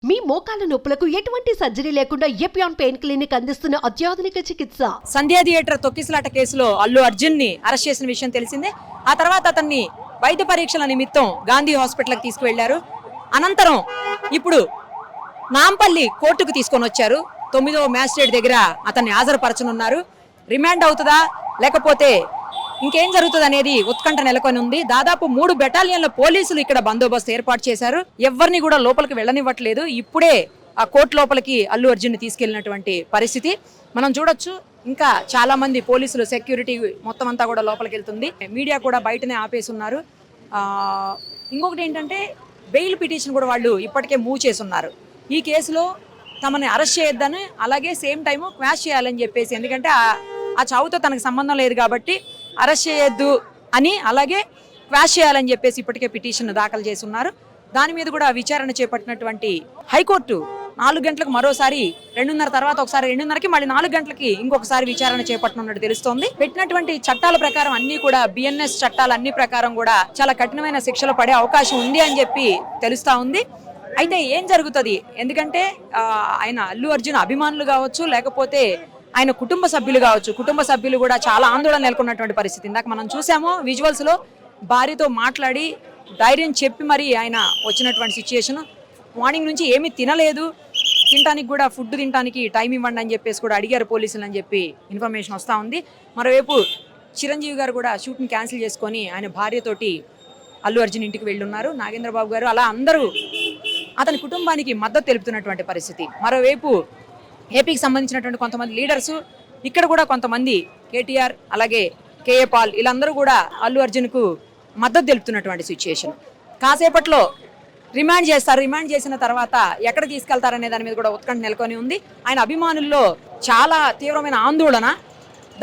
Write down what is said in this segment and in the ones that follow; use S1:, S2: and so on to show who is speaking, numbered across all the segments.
S1: మీ మోకాల నొప్పులకు ఎటువంటి సర్జరీ లేకుండా ఎపియాన్ పెయిన్ క్లినిక్ అందిస్తున్న అత్యాధునిక చికిత్స.
S2: సంధ్యా థియేటర్ తొక్కిసలాట కేసులో అల్లు అర్జున్ ని అరెస్ట్ చేసిన విషయం తెలిసిందే. ఆ తర్వాత అతన్ని వైద్య పరీక్షల నిమిత్తం గాంధీ హాస్పిటల్కి తీసుకువెళ్లారు. అనంతరం ఇప్పుడు నాంపల్లి కోర్టుకు తీసుకొని వచ్చారు. 9వ మ్యాజిస్ట్రేట్ దగ్గర అతన్ని హాజరుపరచనున్నారు. రిమాండ్ అవుతుందా లేకపోతే ఇంకేం జరుగుతుంది అనేది ఉత్కంఠ నెలకొని ఉంది. దాదాపు 3 బెటాలియన్ల పోలీసులు ఇక్కడ బందోబస్తు ఏర్పాటు చేశారు. ఎవరిని కూడా లోపలికి వెళ్ళనివ్వట్లేదు. ఇప్పుడే ఆ కోర్టు లోపలికి అల్లు అర్జున్ ని తీసుకెళ్లినటువంటి పరిస్థితి మనం చూడొచ్చు. ఇంకా చాలా మంది పోలీసులు సెక్యూరిటీ మొత్తం అంతా కూడా లోపలికి వెళ్తుంది. మీడియా కూడా బయటనే ఆపేసి ఉన్నారు. ఇంకొకటి ఏంటంటే బెయిల్ పిటిషన్ కూడా వాళ్ళు ఇప్పటికే మూవ్ చేసి ఉన్నారు. ఈ కేసులో తమని అరెస్ట్ చేయొద్దని, అలాగే సేమ్ టైము క్వాష్ చేయాలని చెప్పేసి, ఎందుకంటే ఆ చావుతో తనకు సంబంధం లేదు కాబట్టి అరెస్ట్ చేయొద్దు అని, అలాగే క్వాష్ చేయాలని చెప్పేసి ఇప్పటికే పిటిషన్ దాఖలు చేసి ఉన్నారు. దాని మీద కూడా విచారణ చేపట్టినటువంటి హైకోర్టు 4 గంటలకు మరోసారి, 2:30 తర్వాత ఒకసారి, 2:30కి మళ్ళీ 4 గంటలకి ఇంకొకసారి విచారణ చేపట్టనున్నట్టు తెలుస్తోంది. పెట్టినటువంటి చట్టాల ప్రకారం అన్ని కూడా బిఎన్ఎస్ చట్టాలు అన్ని ప్రకారం కూడా చాలా కఠినమైన శిక్షలు పడే అవకాశం ఉంది అని చెప్పి తెలుస్తా ఉంది. అయితే ఏం జరుగుతుంది, ఎందుకంటే ఆయన అల్లు అర్జున్ అభిమానులు కావచ్చు, లేకపోతే ఆయన కుటుంబ సభ్యులు కావచ్చు, కుటుంబ సభ్యులు కూడా చాలా ఆందోళన నెలకొన్నటువంటి పరిస్థితి. ఇందాక మనం చూసాము విజువల్స్ లో, భార్యతో మాట్లాడి ధైర్యం చెప్పి మరి ఆయన వచ్చినటువంటి సిచ్యుయేషన్. మార్నింగ్ నుంచి ఏమీ తినలేదు, తినడానికి కూడా ఫుడ్ తినడానికి టైం ఇవ్వండి అని చెప్పేసి కూడా అడిగారు పోలీసులు అని చెప్పి ఇన్ఫర్మేషన్ వస్తూ ఉంది. మరోవైపు చిరంజీవి గారు కూడా షూట్ని క్యాన్సిల్ చేసుకొని ఆయన భార్యతోటి అల్లు అర్జున్ ఇంటికి వెళ్ళున్నారు. నాగేంద్రబాబు గారు, అలా అందరూ అతని కుటుంబానికి మద్దతు తెలుపుతున్నటువంటి పరిస్థితి. మరోవైపు ఏపీకి సంబంధించినటువంటి కొంతమంది లీడర్సు, ఇక్కడ కూడా కొంతమంది కేటీఆర్, అలాగే కేఏ పాల్, వీళ్ళందరూ కూడా అల్లు అర్జున్కు మద్దతు తెలుపుతున్నటువంటి సిచ్యుయేషన్. కాసేపట్లో రిమాండ్ చేస్తారు. రిమాండ్ చేసిన తర్వాత ఎక్కడ తీసుకెళ్తారనే దాని మీద కూడా ఉత్కంఠ నెలకొని ఉంది. ఆయన అభిమానుల్లో చాలా తీవ్రమైన ఆందోళన,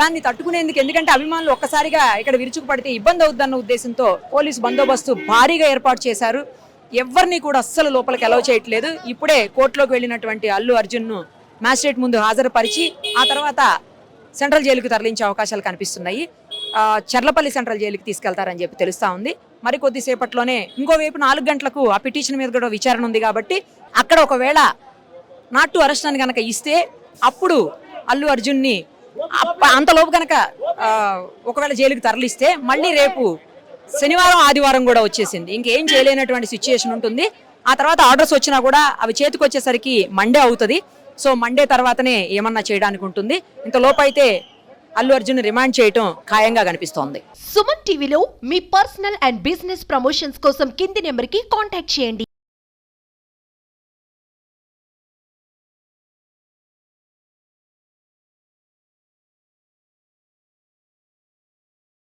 S2: దాన్ని తట్టుకునేందుకు, ఎందుకంటే అభిమానులు ఒక్కసారిగా ఇక్కడ విరుచుకుపడితే ఇబ్బంది అవుతుందన్న ఉద్దేశంతో పోలీసు బందోబస్తు భారీగా ఏర్పాటు చేశారు. ఎవరిని కూడా అస్సలు లోపలికి అలౌ చేయట్లేదు. ఇప్పుడే కోర్టులోకి వెళ్ళినటువంటి అల్లు అర్జున్ను మ్యాజిస్ట్రేట్ ముందు హాజరుపరిచి ఆ తర్వాత సెంట్రల్ జైలుకు తరలించే అవకాశాలు కనిపిస్తున్నాయి. చర్లపల్లి సెంట్రల్ జైలుకి తీసుకెళ్తారని చెప్పి తెలుస్తా ఉంది. మరి కొద్దిసేపట్లోనే ఇంకోవైపు 4 గంటలకు ఆ పిటిషన్ మీద కూడా విచారణ ఉంది కాబట్టి అక్కడ ఒకవేళ నాట్ టు అరెస్ట్ అని కనుక ఇస్తే అప్పుడు అల్లు అర్జున్ని అంతలోపు కనుక ఒకవేళ జైలుకి తరలిస్తే మళ్ళీ రేపు శనివారం ఆదివారం కూడా వచ్చేసింది, ఇంకేం చేయలేనటువంటి సిచ్యుయేషన్ ఉంటుంది. ఆ తర్వాత ఆర్డర్స్ వచ్చినా కూడా అవి చేతికి వచ్చేసరికి మండే అవుతుంది. సో మండే తర్వాతనే ఏమన్నా చేయడానికి ఉంటుంది. ఇంతలోపు అయితే అల్లు అర్జున్ రిమాండ్ చేయటం ఖాయంగా కనిపిస్తోంది.
S1: సుమన్ టీవీలో మీ పర్సనల్ అండ్ బిజినెస్ ప్రమోషన్స్ కోసం కింది నెంబర్కి కాంటాక్ట్ చేయండి.